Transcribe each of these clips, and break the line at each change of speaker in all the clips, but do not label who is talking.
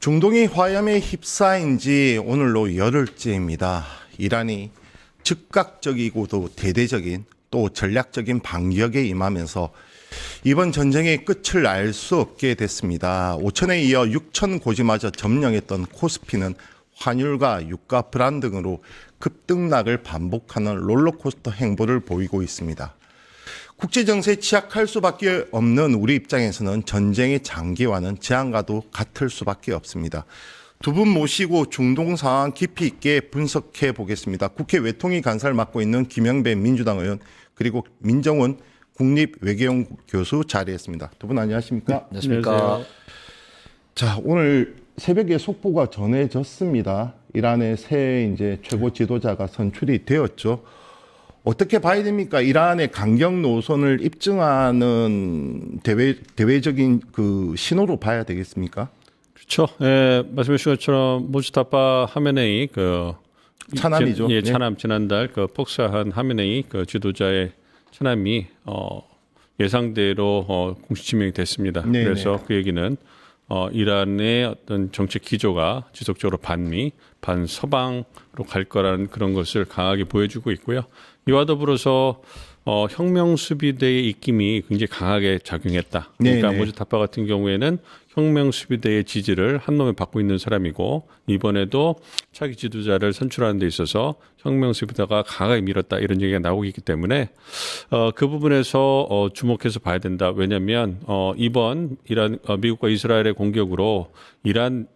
중동이 화염에 휩싸인 지 오늘로 열흘째입니다. 이란이 즉각적이고도 대대적인 또 전략적인 반격에 임하면서 이번 전쟁의 끝을 알 수 없게 됐습니다. 5천에 이어 6천 고지마저 점령했던 코스피는 환율과 유가 불안 등으로 급등락을 반복하는 롤러코스터 행보를 보이고 있습니다. 국제정세에 취약할 수밖에 없는 우리 입장에서는 전쟁의 장기화는 재앙과도 같을 수밖에 없습니다. 두 분 모시고 중동 상황 깊이 있게 분석해 보겠습니다. 국회 외통위 간사를 맡고 있는 김영배 민주당 의원 그리고 민정훈 국립외교연구원 교수 자리했습니다. 두 분 안녕하십니까?
안녕하십니까?
자, 오늘 새벽에 속보가 전해졌습니다. 이란의 새 최고 지도자가 선출이 되었죠. 어떻게 봐야 됩니까? 이란의 강경 노선을 입증하는 대외적인 그 신호로 봐야 되겠습니까?
그렇죠. 예, 말씀해 주신 것처럼 무스타파 하메네이
차남이죠.
예, 차남 지난달 폭사한 하메네이 지도자의 차남이 예상대로 공식 지명이 됐습니다.
네네.
그래서 그 얘기는 이란의 어떤 정책 기조가 지속적으로 반미, 반서방으로 갈 거라는 그런 것을 강하게 보여주고 있고요. 이와 더불어서 혁명수비대의 입김이 굉장히 강하게 작용했다. 그러니까
네네.
무스타파 같은 경우에는 혁명수비대의 지지를 한몸에 받고 있는 사람이고 이번에도 차기 지도자를 선출하는 데 있어서 혁명수비대가 강하게 밀었다 이런 얘기가 나오고 있기 때문에 그 부분에서 주목해서 봐야 된다. 왜냐하면 이번 미국과 이스라엘의 공격으로 이란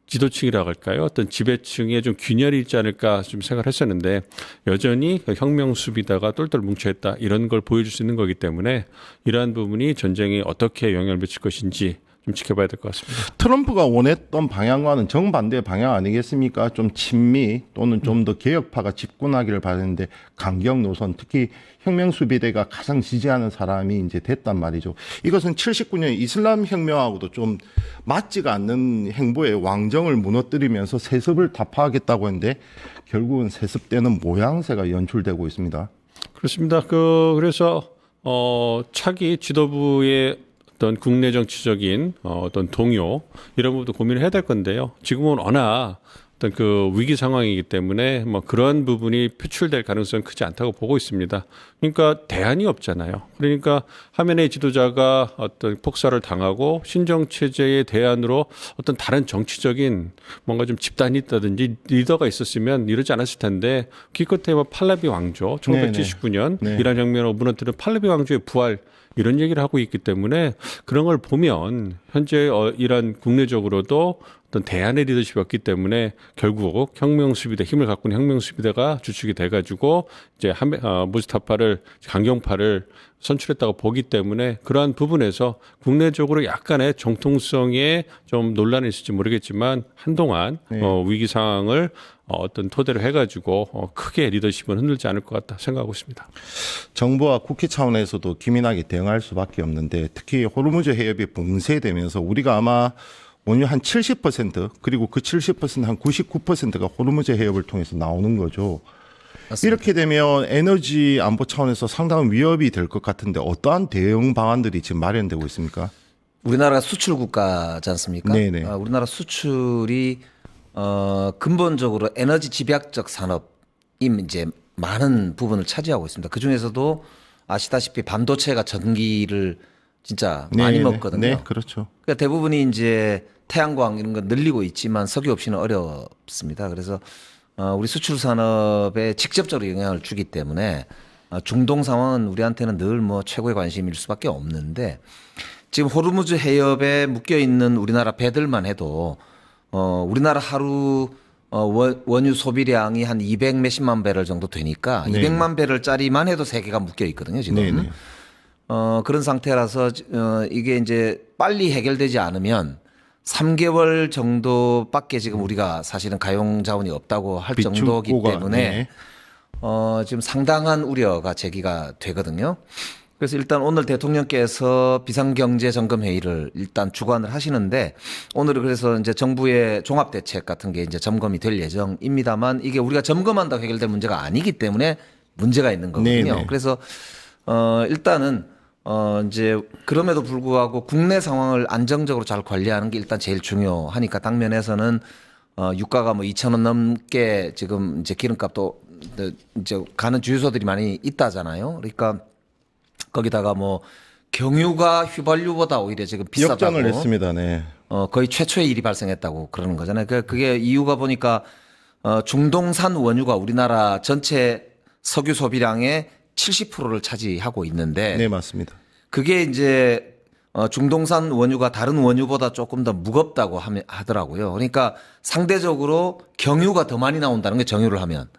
지도층이라고 할까요? 어떤 지배층에 좀 균열이 있지 않을까 좀 생각을 했었는데 여전히 혁명 수비다가 똘똘 뭉쳐있다 이런 걸 보여줄 수 있는 거기 때문에 이러한 부분이 전쟁에 어떻게 영향을 미칠 것인지 좀 지켜봐야 될 것 같습니다.
트럼프가 원했던 방향과는 정반대 방향 아니겠습니까? 좀 친미 또는 좀 더 개혁파가 집권하기를 바라는데 강경 노선, 특히 혁명수비대가 가장 지지하는 사람이 됐단 말이죠. 이것은 79년 이슬람 혁명하고도 좀 맞지가 않는 행보에 왕정을 무너뜨리면서 세습을 타파하겠다고 했는데 결국은 세습 때는 모양새가 연출되고 있습니다.
그렇습니다. 그래서 차기 지도부의 어떤 국내 정치적인 어떤 동요 이런 부분도 고민을 해야 될 건데요. 지금은 워낙 어떤 그 위기 상황이기 때문에 뭐 그런 부분이 표출될 가능성은 크지 않다고 보고 있습니다. 그러니까 대안이 없잖아요. 그러니까 하메네이 지도자가 어떤 폭사를 당하고 신정 체제의 대안으로 어떤 다른 정치적인 뭔가 좀 집단이 있다든지 리더가 있었으면 이러지 않았을 텐데 기껏해 뭐 팔레비 왕조 1979년
네.
이란 혁명으로 무너뜨린 팔레비 왕조의 부활 이런 얘기를 하고 있기 때문에 그런 걸 보면 현재 이란 국내적으로도 어떤 대안의 리더십이 없기 때문에 결국 혁명수비대 힘을 갖고 있는 혁명수비대가 주축이 돼가지고 이제 무스타파를 강경파를 선출했다고 보기 때문에 그러한 부분에서 국내적으로 약간의 정통성에 좀 논란이 있을지 모르겠지만 한동안 위기 상황을 어떤 토대로 해가지고 크게 리더십은 흔들지 않을 것 같다 생각하고 있습니다.
정부와 국회 차원에서도 기민하게 대응할 수밖에 없는데 특히 호르무즈 해협이 봉쇄되면서 우리가 아마 원유 한 70% 그리고 그 70%한 99%가 호르무즈 해협을 통해서 나오는 거죠. 맞습니다. 이렇게 되면 에너지 안보 차원에서 상당한 위협이 될 것 같은데 어떠한 대응 방안들이 지금 마련되고 있습니까?
우리나라가 수출 국가지 않습니까?
네네.
우리나라 수출이 근본적으로 에너지 집약적 산업이 이제 많은 부분을 차지하고 있습니다. 그 중에서도 아시다시피 반도체가 전기를 진짜 많이 먹거든요.
네, 그렇죠.
그러니까 대부분이 이제 태양광 이런 거 늘리고 있지만 석유 없이는 어렵습니다. 그래서 우리 수출 산업에 직접적으로 영향을 주기 때문에 중동 상황은 우리한테는 늘 뭐 최고의 관심일 수밖에 없는데 지금 호르무즈 해협에 묶여 있는 우리나라 배들만 해도 우리나라 하루 원유 소비량이 한 200 몇십만 배럴 정도 되니까
네.
200만 배럴짜리만 해도 세 개가 묶여 있거든요, 지금.
네네.
그런 상태라서 이게 이제 빨리 해결되지 않으면 3개월 정도밖에 지금 우리가 사실은 가용 자원이 없다고 할 정도이기 때문에
네.
지금 상당한 우려가 제기가 되거든요. 그래서 일단 오늘 대통령께서 비상경제점검회의를 일단 주관을 하시는데 오늘은 그래서 이제 정부의 종합대책 같은 게 이제 점검이 될 예정입니다만 이게 우리가 점검한다고 해결될 문제가 아니기 때문에 문제가 있는 거거든요.
네네.
그래서 일단은 이제 그럼에도 불구하고 국내 상황을 안정적으로 잘 관리하는 게 일단 제일 중요하니까 당면에서는 유가가 뭐 2,000원 넘게 지금 이제 기름값도 이제 가는 주유소들이 많이 있다잖아요. 그러니까 거기다가 뭐 경유가 휘발유보다 오히려 지금 비싸다고.
역전을 했습니다. 네.
거의 최초의 일이 발생했다고 그러는 거잖아요. 그게 이유가 보니까 중동산 원유가 우리나라 전체 석유 소비량의 70%를 차지하고 있는데
네, 맞습니다.
그게 이제 중동산 원유가 다른 원유보다 조금 더 무겁다고 하더라고요. 그러니까 상대적으로 경유가 더 많이 나온다는 게 정유를 하면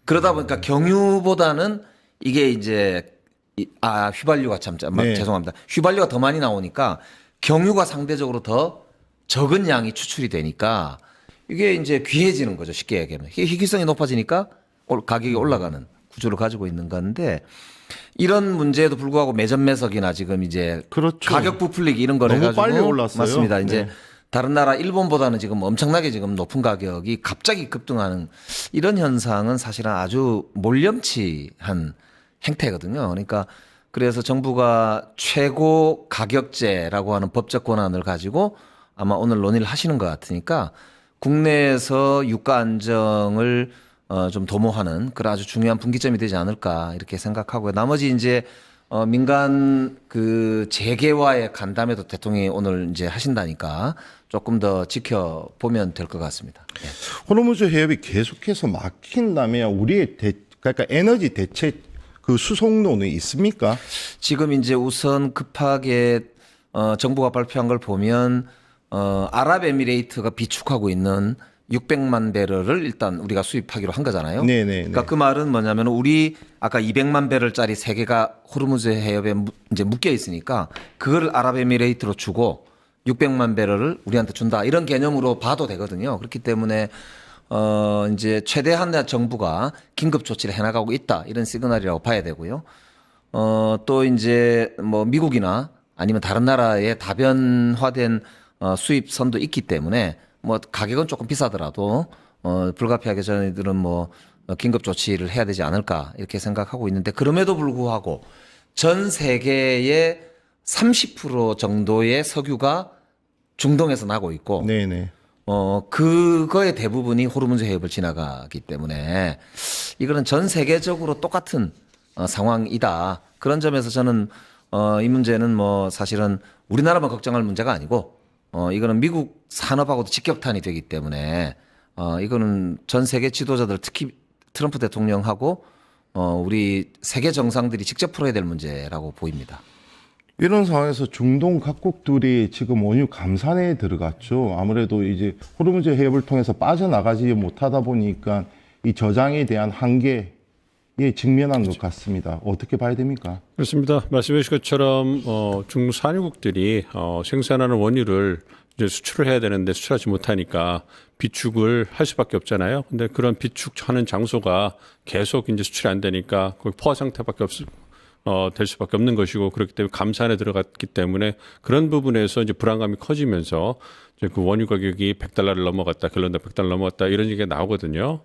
그러다 보니까 경유보다는 이게 이제 휘발유가
네.
죄송합니다. 휘발유가 더 많이 나오니까 경유가 상대적으로 더 적은 양이 추출이 되니까 이게 이제 귀해지는 거죠. 쉽게 얘기하면 희귀성이 높아지니까 가격이 올라가는 구조를 가지고 있는 건데 이런 문제에도 불구하고 매점매석이나 지금 이제
그렇죠.
가격 부풀리기 이런 걸
너무
해가지고
빨리 올랐어요.
맞습니다. 이제
네.
다른 나라 일본보다는 지금 엄청나게 지금 높은 가격이 갑자기 급등하는 이런 현상은 사실은 아주 몰염치한 행태거든요. 그러니까 그래서 정부가 최고 가격제라고 하는 법적 권한을 가지고 아마 오늘 논의를 하시는 것 같으니까 국내에서 유가 안정을 좀 도모하는 그런 아주 중요한 분기점이 되지 않을까 이렇게 생각하고요. 나머지 이제 민간 그 재개화의 간담회도 대통령이 오늘 이제 하신다니까 조금 더 지켜보면 될 것 같습니다. 네.
호르무즈 해협이 계속해서 막힌다면 우리의 그러니까 에너지 대책 그 수송로는 있습니까?
지금 이제 우선 급하게 정부가 발표한 걸 보면 아랍에미레이트가 비축하고 있는 600만 배럴을 일단 우리가 수입하기로 한 거잖아요.
네네.
그러니까 그 말은 뭐냐면 우리 아까 200만 배럴짜리 세 개가 호르무즈 해협에 이제 묶여 있으니까 그걸 아랍에미레이트로 주고 600만 배럴을 우리한테 준다 이런 개념으로 봐도 되거든요. 그렇기 때문에 이제 최대한 정부가 긴급 조치를 해나가고 있다 이런 시그널이라고 봐야 되고요. 또 이제 뭐 미국이나 아니면 다른 나라의 다변화된 수입선도 있기 때문에 뭐 가격은 조금 비싸더라도 불가피하게 저희들은 뭐 긴급 조치를 해야 되지 않을까 이렇게 생각하고 있는데 그럼에도 불구하고 전 세계의 30% 정도의 석유가 중동에서 나고 있고
네네.
그거의 대부분이 호르무즈 해협을 지나가기 때문에 이거는 전 세계적으로 똑같은 상황이다. 그런 점에서 저는 이 문제는 뭐 사실은 우리나라만 걱정할 문제가 아니고 이거는 미국 산업하고도 직격탄이 되기 때문에 이거는 전 세계 지도자들 특히 트럼프 대통령하고 우리 세계 정상들이 직접 풀어야 될 문제라고 보입니다.
이런 상황에서 중동 각국들이 지금 원유 감산에 들어갔죠. 아무래도 이제 호르무즈 해협을 통해서 빠져나가지 못하다 보니까 이 저장에 대한 한계에 직면한 것 같습니다. 어떻게 봐야 됩니까?
그렇습니다. 말씀해 주신 것처럼 중국 산유국들이 생산하는 원유를 이제 수출을 해야 되는데 수출하지 못하니까 비축을 할 수밖에 없잖아요. 근데 그런 비축하는 장소가 계속 이제 수출이 안 되니까 거기 포화 상태밖에 될 수밖에 없는 것이고 그렇기 때문에 감산에 들어갔기 때문에 그런 부분에서 이제 불안감이 커지면서 이제 그 원유 가격이 $100를 넘어갔다, 갤런당 $100 넘어갔다 이런 얘기가 나오거든요.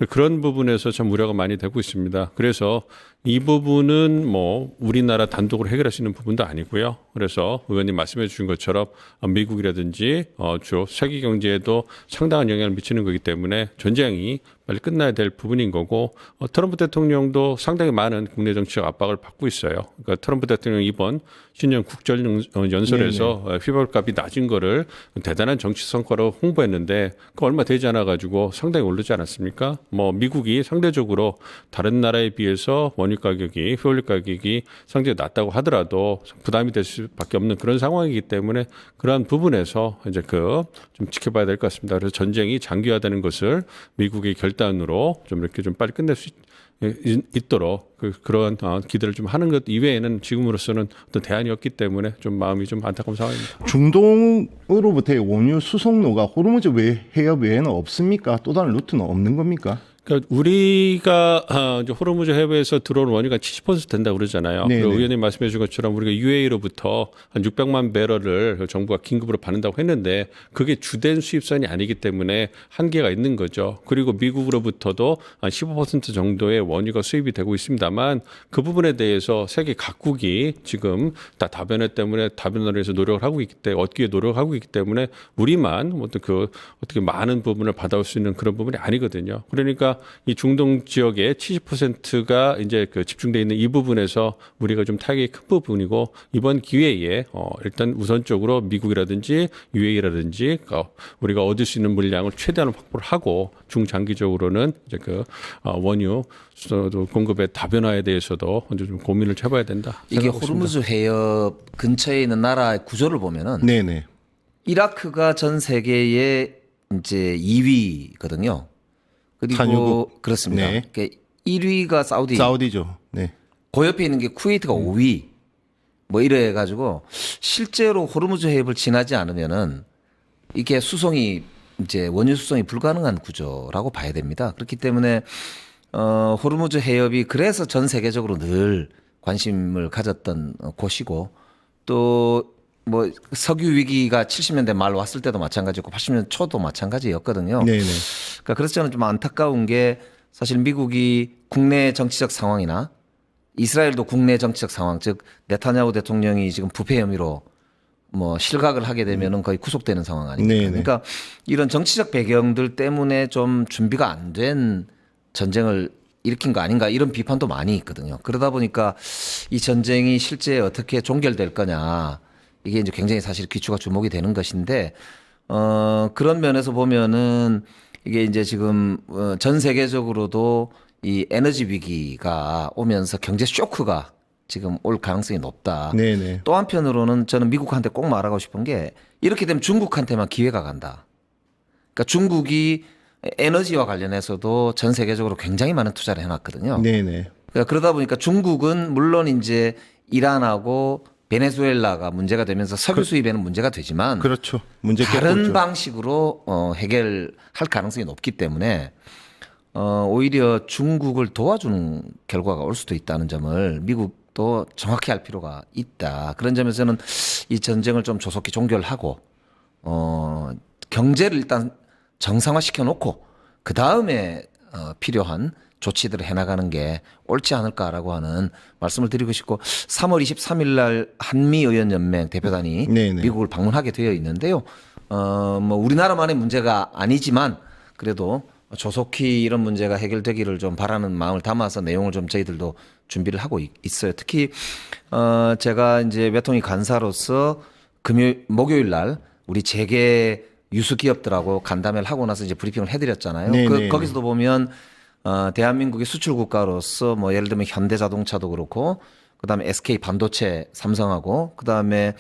그런 부분에서 참 우려가 많이 되고 있습니다. 그래서 이 부분은 뭐 우리나라 단독으로 해결할 수 있는 부분도 아니고요. 그래서 의원님 말씀해 주신 것처럼 미국이라든지 주요 세계 경제에도 상당한 영향을 미치는 거기 때문에 전쟁이 빨리 끝나야 될 부분인 거고 트럼프 대통령도 상당히 많은 국내 정치적 압박을 받고 있어요. 그러니까 트럼프 대통령 이번 신년 국절 연설에서 휘발값이 낮은 거를 대단한 정치 성과로 홍보했는데 그 얼마 되지 않아 가지고 상당히 오르지 않았습니까? 뭐 미국이 상대적으로 다른 나라에 비해서 원유 가격이 휘발유 가격이 상당히 낮다고 하더라도 부담이 될 수밖에 없는 그런 상황이기 때문에 그러한 부분에서 이제 좀 지켜봐야 될 것 같습니다. 그래서 전쟁이 장기화되는 것을 미국의 결단으로 좀 이렇게 좀 빨리 끝낼 수 있도록 그런 기대를 좀 하는 것 이외에는 지금으로서는 어떤 대안이 없기 때문에 좀 마음이 좀 안타까운 상황입니다.
중동으로부터의 원유 수송로가 호르무즈 해협 외에는 없습니까? 또 다른 루트는 없는 겁니까?
그러니까 우리가 이제 호르무즈 해협에서 들어오는 원유가 70% 된다 고 그러잖아요.
네네.
그리고 의원님 말씀해 주신 것처럼 우리가 UAE로부터 한 600만 배럴을 정부가 긴급으로 받는다고 했는데 그게 주된 수입선이 아니기 때문에 한계가 있는 거죠. 그리고 미국으로부터도 한 15% 정도의 원유가 수입이 되고 있습니다만 그 부분에 대해서 세계 각국이 지금 다 다변화 때문에 다변화를 위해서 노력을 하고 있기 때문에 얻기 위해 노력을 하고 있기 때문에 우리만 어떤 어떻게 많은 부분을 받아올 수 있는 그런 부분이 아니거든요. 그러니까 이 중동 지역의 70%가 이제 그 집중돼 있는 이 부분에서 우리가 좀 타격이 큰 부분이고 이번 기회에 일단 우선적으로 미국이라든지 UAE라든지 우리가 얻을 수 있는 물량을 최대한 확보를 하고 중장기적으로는 이제 그 원유 공급의 다변화에 대해서도 먼저 좀 고민을 해봐야 된다.
이게
생각하고 있습니다.
호르무즈 해협 근처에 있는 나라의 구조를 보면은
네네.
이라크가 전 세계의 이제 2위거든요. 그리고
산유국.
그렇습니다.
네.
그러니까 1위가
사우디죠. 네.
그 옆에 있는 게 쿠웨이트가 5위. 뭐 이래 가지고 실제로 호르무즈 해협을 지나지 않으면은 이게 수송이 이제 원유 수송이 불가능한 구조라고 봐야 됩니다. 그렇기 때문에 호르무즈 해협이 그래서 전 세계적으로 늘 관심을 가졌던 곳이고 또 뭐 석유 위기가 70년대 말 왔을 때도 마찬가지였고 80년 초도 마찬가지였거든요.
네네.
그러니까 그래서 저는 좀 안타까운 게 사실 미국이 국내 정치적 상황이나 이스라엘도 국내 정치적 상황, 즉 네타냐후 대통령이 지금 부패 혐의로 뭐 실각을 하게 되면은 거의 구속되는 상황 아닙니까?
네네.
그러니까 이런 정치적 배경들 때문에 좀 준비가 안 된 전쟁을 일으킨 거 아닌가 이런 비판도 많이 있거든요. 그러다 보니까 이 전쟁이 실제 어떻게 종결될 거냐 이게 이제 굉장히 사실 귀추가 주목이 되는 것인데 그런 면에서 보면은 이게 이제 지금 전 세계적으로도 이 에너지 위기가 오면서 경제 쇼크가 지금 올 가능성이 높다.
네네.
또 한편으로는 저는 미국한테 꼭 말하고 싶은 게 이렇게 되면 중국한테만 기회가 간다. 그러니까 중국이 에너지와 관련해서도 전 세계적으로 굉장히 많은 투자를 해놨거든요.
네네.
그러니까 그러다 보니까 중국은 물론 이제 이란하고 베네수엘라가 문제가 되면서 석유 수입에는 문제가 되지만
그렇죠. 문제
다른
겪고 있죠.
방식으로 해결할 가능성이 높기 때문에 오히려 중국을 도와주는 결과가 올 수도 있다는 점을 미국도 정확히 알 필요가 있다. 그런 점에서는 이 전쟁을 좀 조속히 종결하고 경제를 일단 정상화시켜 놓고 그 다음에 필요한 조치들을 해나가는 게 옳지 않을까라고 하는 말씀을 드리고 싶고 3월 23일 날 한미의원연맹 대표단이
네네.
미국을 방문하게 되어 있는데요. 뭐 우리나라만의 문제가 아니지만 그래도 조속히 이런 문제가 해결되기를 좀 바라는 마음을 담아서 내용을 좀 저희들도 준비를 하고 있어요. 특히 제가 이제 외통위 간사로서 목요일 날 우리 재계 유수 기업들하고 간담회를 하고 나서 이제 브리핑을 해드렸잖아요.
네네.
거기서도 보면 대한민국의 수출 국가로서 뭐 예를 들면 현대자동차도 그렇고 그다음에 SK 반도체 삼성하고 그다음에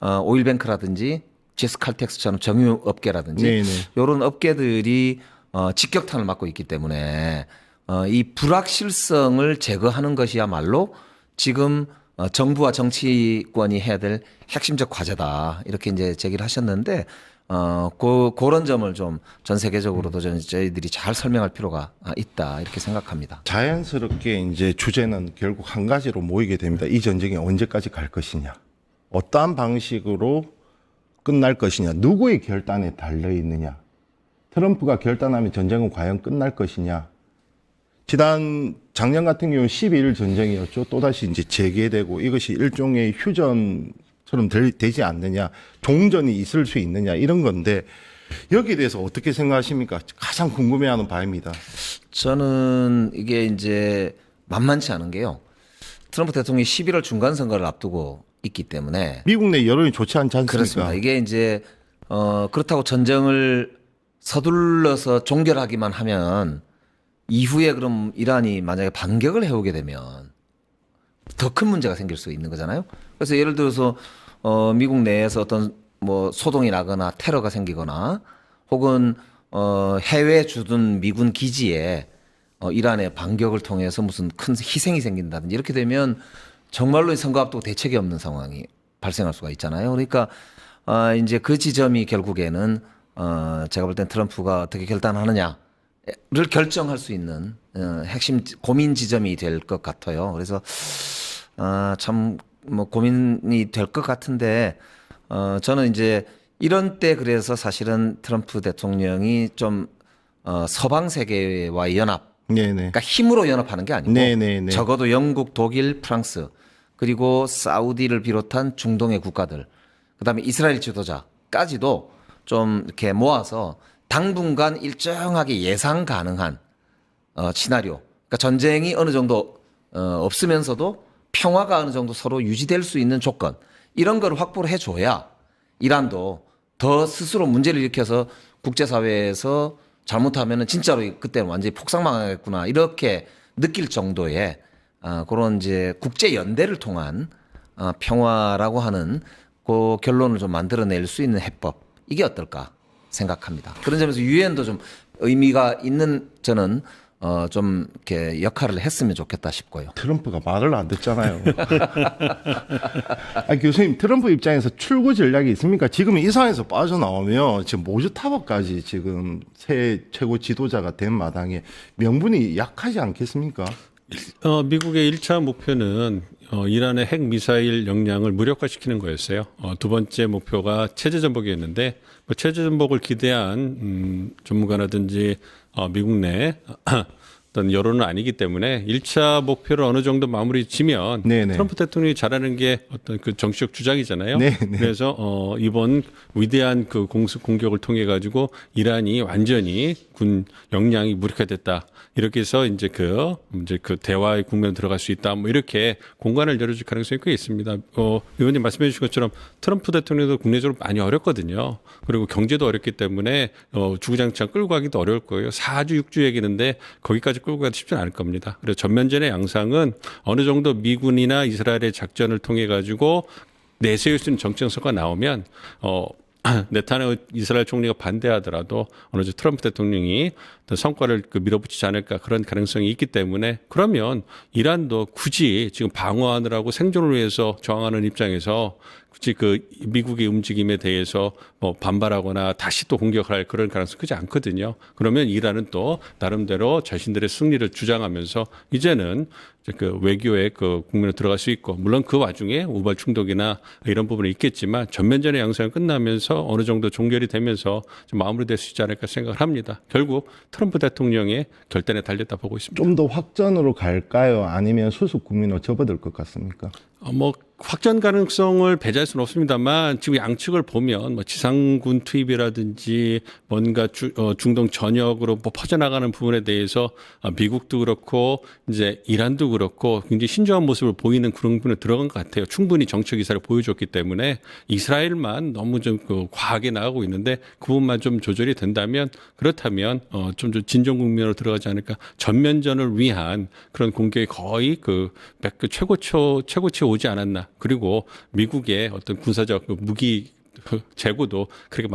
오일뱅크라든지 GS칼텍스처럼 정유 업계라든지
네네.
이런 업계들이 직격탄을 맞고 있기 때문에 이 불확실성을 제거하는 것이야말로 지금 정부와 정치권이 해야 될 핵심적 과제다 이렇게 이제 제기를 하셨는데 그런 점을 좀 전 세계적으로도 저희들이 잘 설명할 필요가 있다 이렇게 생각합니다.
자연스럽게 이제 주제는 결국 한 가지로 모이게 됩니다. 이 전쟁이 언제까지 갈 것이냐, 어떠한 방식으로 끝날 것이냐, 누구의 결단에 달려 있느냐. 트럼프가 결단하면 전쟁은 과연 끝날 것이냐. 작년 같은 경우는 12일 전쟁이었죠. 또다시 이제 재개되고 이것이 일종의 휴전처럼 되지 않느냐, 종전이 있을 수 있느냐 이런 건데 여기에 대해서 어떻게 생각하십니까? 가장 궁금해하는 바입니다.
저는 이게 이제 만만치 않은 게요. 트럼프 대통령이 11월 중간 선거를 앞두고 있기 때문에
미국 내 여론이 좋지 않지 않습니까?
그렇습니다. 이게 이제 그렇다고 전쟁을 서둘러서 종결하기만 하면 이후에 그럼 이란이 만약에 반격을 해오게 되면 더 큰 문제가 생길 수 있는 거잖아요. 그래서 예를 들어서 미국 내에서 어떤 뭐 소동이 나거나 테러가 생기거나 혹은 해외 주둔 미군 기지에 이란의 반격을 통해서 무슨 큰 희생이 생긴다든지 이렇게 되면 정말로 선거 앞두고 대책이 없는 상황이 발생할 수가 있잖아요. 그러니까 이제 그 지점이 결국에는 제가 볼 땐 트럼프가 어떻게 결단하느냐 결정할 수 있는 핵심 고민 지점이 될 것 같아요. 그래서 참 뭐 고민이 될 것 같은데 저는 이제 이런 때 그래서 사실은 트럼프 대통령이 좀 서방 세계와 연합,
네네.
그러니까 힘으로 연합하는 게 아니고
네네네.
적어도 영국, 독일, 프랑스 그리고 사우디를 비롯한 중동의 국가들, 그다음에 이스라엘 지도자까지도 좀 이렇게 모아서 당분간 일정하게 예상 가능한 시나리오, 그러니까 전쟁이 어느 정도 없으면서도 평화가 어느 정도 서로 유지될 수 있는 조건, 이런 걸 확보를 해줘야 이란도 더 스스로 문제를 일으켜서 국제사회에서 잘못하면은 진짜로 그때는 완전히 폭삭망하겠구나 이렇게 느낄 정도의 그런 이제 국제 연대를 통한 평화라고 하는 그 결론을 좀 만들어낼 수 있는 해법, 이게 어떨까 생각합니다. 그런 점에서 유엔도 좀 의미가 있는, 저는 좀 이렇게 역할을 했으면 좋겠다 싶고요.
트럼프가 말을 안 듣잖아요. 교수님, 트럼프 입장에서 출구 전략이 있습니까? 지금 이 상황에서 빠져나오면 지금 모주 타워까지 지금 새 최고 지도자가 된 마당에 명분이 약하지 않겠습니까?
미국의 1차 목표는 이란의 핵 미사일 역량을 무력화시키는 거였어요. 두 번째 목표가 체제 전복이었는데 그 체제 전복을 기대한 전문가라든지 미국 내 어떤 여론은 아니기 때문에 1차 목표를 어느 정도 마무리 지면
네네.
트럼프 대통령이 잘하는 게 어떤 그 정치적 주장이잖아요.
네네.
그래서 이번 위대한 그 공습 공격을 통해 가지고 이란이 완전히 군 역량이 무력화됐다. 이렇게 해서 이제 그 대화의 국면에 들어갈 수 있다. 뭐 이렇게 공간을 열어줄 가능성이 꽤 있습니다. 의원님 말씀해 주신 것처럼 트럼프 대통령도 국내적으로 많이 어렵거든요. 그리고 경제도 어렵기 때문에 주구장창 끌고 가기도 어려울 거예요. 4주, 6주 얘기는데 거기까지 끌고 가기 쉽지는 않을 겁니다. 그래서 전면전의 양상은 어느 정도 미군이나 이스라엘의 작전을 통해 가지고 내세울 수 있는 정책서가 나오면 네타냐후 이스라엘 총리가 반대하더라도 어느 정도 트럼프 대통령이 성과를 밀어붙이지 않을까, 그런 가능성이 있기 때문에, 그러면 이란도 굳이 지금 방어하느라고 생존을 위해서 저항하는 입장에서 굳이 그 미국의 움직임에 대해서 뭐 반발하거나 다시 또 공격할 그런 가능성이 크지 않거든요. 그러면 이란은 또 나름대로 자신들의 승리를 주장하면서 이제는 그 외교의 그 국면에 들어갈 수 있고, 물론 그 와중에 우발 충돌이나 이런 부분이 있겠지만 전면전의 양상이 끝나면서 어느 정도 종결이 되면서 좀 마무리될 수 있지 않을까 생각을 합니다. 결국 트럼프 대통령의 결단에 달렸다 보고 있습니다.
좀 더 확전으로 갈까요? 아니면 수습 국민으로 접어들 것 같습니까?
뭐 확전 가능성을 배제할 수는 없습니다만 지금 양측을 보면 뭐 지상군 투입이라든지 뭔가 중동 전역으로 뭐 퍼져나가는 부분에 대해서 미국도 그렇고 이제 이란도 그렇고 굉장히 신중한 모습을 보이는 그런 부분에 들어간 것 같아요. 충분히 정책 이사를 보여줬기 때문에 이스라엘만 너무 좀 과하게 나가고 있는데 그 부분만 좀 조절이 된다면, 그렇다면 좀 진정 국면으로 들어가지 않을까. 전면전을 위한 그런 공격이 거의 그 최고치 오지 않았나. 그리고 미국의 어떤 군사적 무기 재고도 그렇게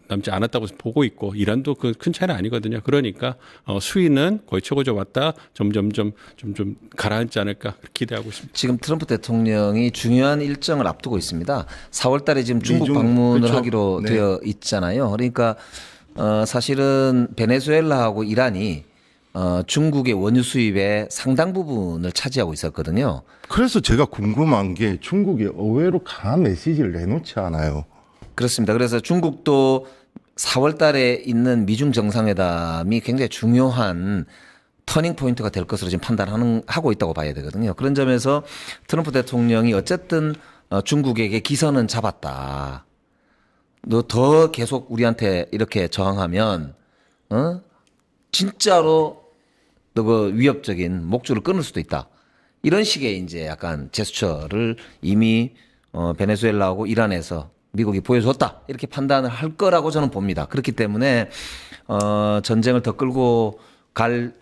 남지 않았다고 보고 있고, 이란도 그 큰 차이는 아니거든요. 그러니까 수위는 거의 최고조 왔다 점점 좀 가라앉지 않을까 기대하고 있습니다.
지금 트럼프 대통령이 중요한 일정을 앞두고 있습니다. 4월 달에 지금 중국 방문을
그렇죠.
하기로
네.
되어 있잖아요. 그러니까 사실은 베네수엘라하고 이란이 중국의 원유 수입의 상당 부분을 차지하고 있었거든요.
그래서 제가 궁금한 게 중국이 의외로 강한 메시지를 내놓지 않아요.
그렇습니다. 그래서 중국도 4월 달에 있는 미중 정상회담이 굉장히 중요한 터닝 포인트가 될 것으로 지금 판단하고 있다고 봐야 되거든요. 그런 점에서 트럼프 대통령이 어쨌든 중국에게 기선은 잡았다. 너 더 계속 우리한테 이렇게 저항하면 진짜로 너 그 위협적인 목줄을 끊을 수도 있다. 이런 식의 이제 약간 제스처를 이미 베네수엘라하고 이란에서 미국이 보여줬다. 이렇게 판단을 할 거라고 저는 봅니다. 그렇기 때문에 전쟁을 더 끌고 갈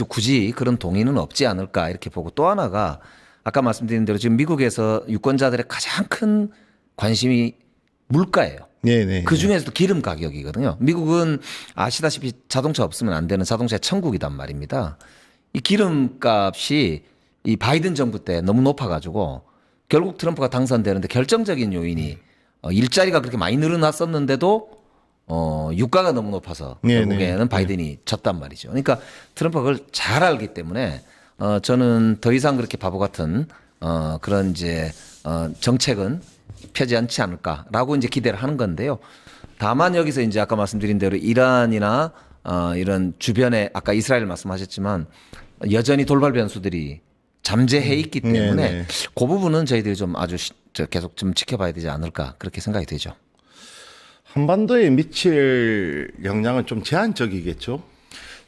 굳이 그런 동의는 없지 않을까 이렇게 보고, 또 하나가 아까 말씀드린 대로 지금 미국에서 유권자들의 가장 큰 관심이 물가예요.
네네.
그 중에서도 기름 가격이거든요. 미국은 아시다시피 자동차 없으면 안 되는 자동차의 천국이단 말입니다. 이 기름값이 이 바이든 정부 때 너무 높아가지고 결국 트럼프가 당선되는데 결정적인 요인이 일자리가 그렇게 많이 늘어났었는데도 유가가 너무 높아서
네,
결국에는
네.
바이든이 졌단 말이죠. 그러니까 트럼프가 그걸 잘 알기 때문에 저는 더 이상 그렇게 바보 같은 그런 이제 정책은 펴지 않지 않을까라고 이제 기대를 하는 건데요. 다만 여기서 이제 아까 말씀드린 대로 이란이나 이런 주변에 아까 이스라엘 말씀하셨지만 여전히 돌발 변수들이 잠재해 있기 때문에
네.
그 부분은 저희들이 좀 아주 계속 좀 지켜봐야 되지 않을까 그렇게 생각이 되죠.
한반도에 미칠 영향은 좀 제한적이겠죠.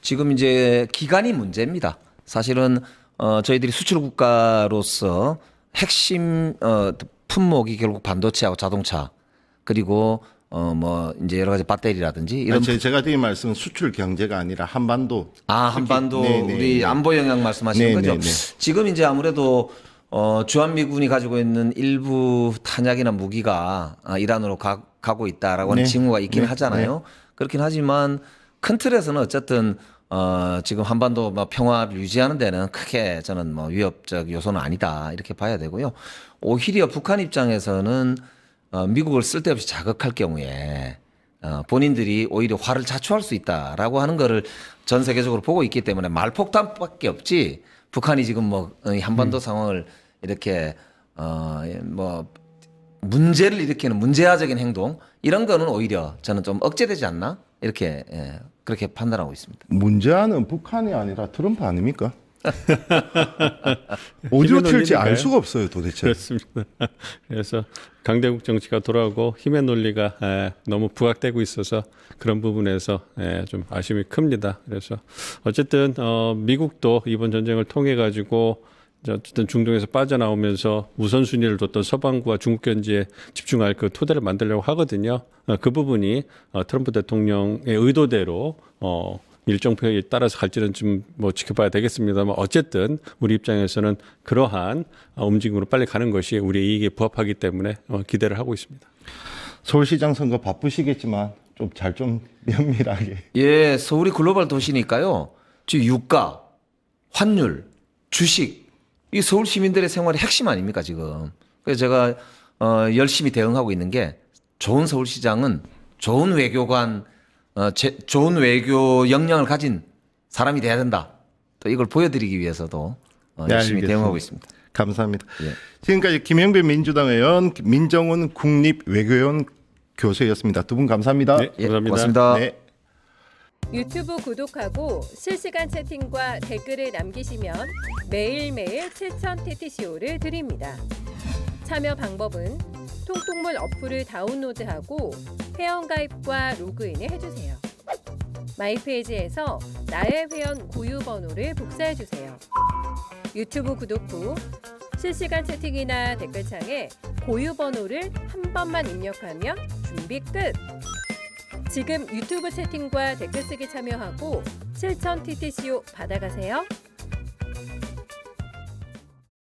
지금 이제 기간이 문제입니다. 사실은 저희들이 수출 국가로서 핵심 품목이 결국 반도체하고 자동차 그리고 뭐 이제 여러 가지 배터리라든지 이런
제가 드린 말씀은 수출 경제가 아니라 한반도.
한반도
네네.
우리 안보 영향 말씀하시는 거죠.
네네네.
지금 이제 아무래도 주한미군이 가지고 있는 일부 탄약이나 무기가 이란으로 가고 있다라고 하는
네.
징후가 있긴
네.
하잖아요. 그렇긴 하지만 큰 틀에서는 어쨌든 지금 한반도 뭐 평화를 유지하는 데는 크게 저는 뭐 위협적 요소는 아니다 이렇게 봐야 되고요. 오히려 북한 입장에서는 미국을 쓸데없이 자극할 경우에 본인들이 오히려 화를 자초할 수 있다라고 하는 거를 전 세계적으로 보고 있기 때문에 말폭탄밖에 없지 북한이 지금 뭐 한반도 상황을 이렇게 뭐 문제를 일으키는 문제화적인 행동 이런 거는 오히려 저는 좀 억제되지 않나 이렇게 그렇게 판단하고 있습니다.
문제는 북한이 아니라 트럼프 아닙니까? 어디로
힘의
튈지 알
논리니까요.
수가 없어요, 도대체.
그렇습니다. 그래서 강대국 정치가 돌아오고 힘의 논리가 너무 부각되고 있어서 그런 부분에서 좀 아쉬움이 큽니다. 그래서 어쨌든 미국도 이번 전쟁을 통해 가지고 어쨌든 중동에서 빠져나오면서 우선순위를 뒀던 서방과 중국 견제에 집중할 그 토대를 만들려고 하거든요. 그 부분이 트럼프 대통령의 의도대로 일정표에 따라서 갈지는 좀 뭐 지켜봐야 되겠습니다만 어쨌든 우리 입장에서는 그러한 움직임으로 빨리 가는 것이 우리의 이익에 부합하기 때문에 기대를 하고 있습니다.
서울시장 선거 바쁘시겠지만 좀 잘 좀 면밀하게.
예, 서울이 글로벌 도시니까요. 지금 유가, 환율, 주식 이 서울 시민들의 생활의 핵심 아닙니까 지금. 그래서 제가 열심히 대응하고 있는 게 좋은 서울시장은 좋은 외교관, 좋은 외교 역량을 가진 사람이 돼야 된다. 또 이걸 보여드리기 위해서도 열심히
알겠습니다.
대응하고 있습니다.
감사합니다.
예.
지금까지 김영배 민주당 의원, 민정훈 국립외교원 교수였습니다. 두 분 감사합니다.
네,
예,
감사합니다.
고맙습니다.
네.
유튜브 구독하고 실시간 채팅과 댓글을 남기시면 매일매일 7천 TTCO를 드립니다. 참여 방법은 통통물 어플을 다운로드하고 회원가입과 로그인을 해주세요. 마이페이지에서 나의 회원 고유 번호를 복사해주세요. 유튜브 구독 후 실시간 채팅이나 댓글창에 고유 번호를 한 번만 입력하면 준비 끝! 지금 유튜브 채팅과 댓글 쓰기 참여하고 실천 TTCO 받아가세요.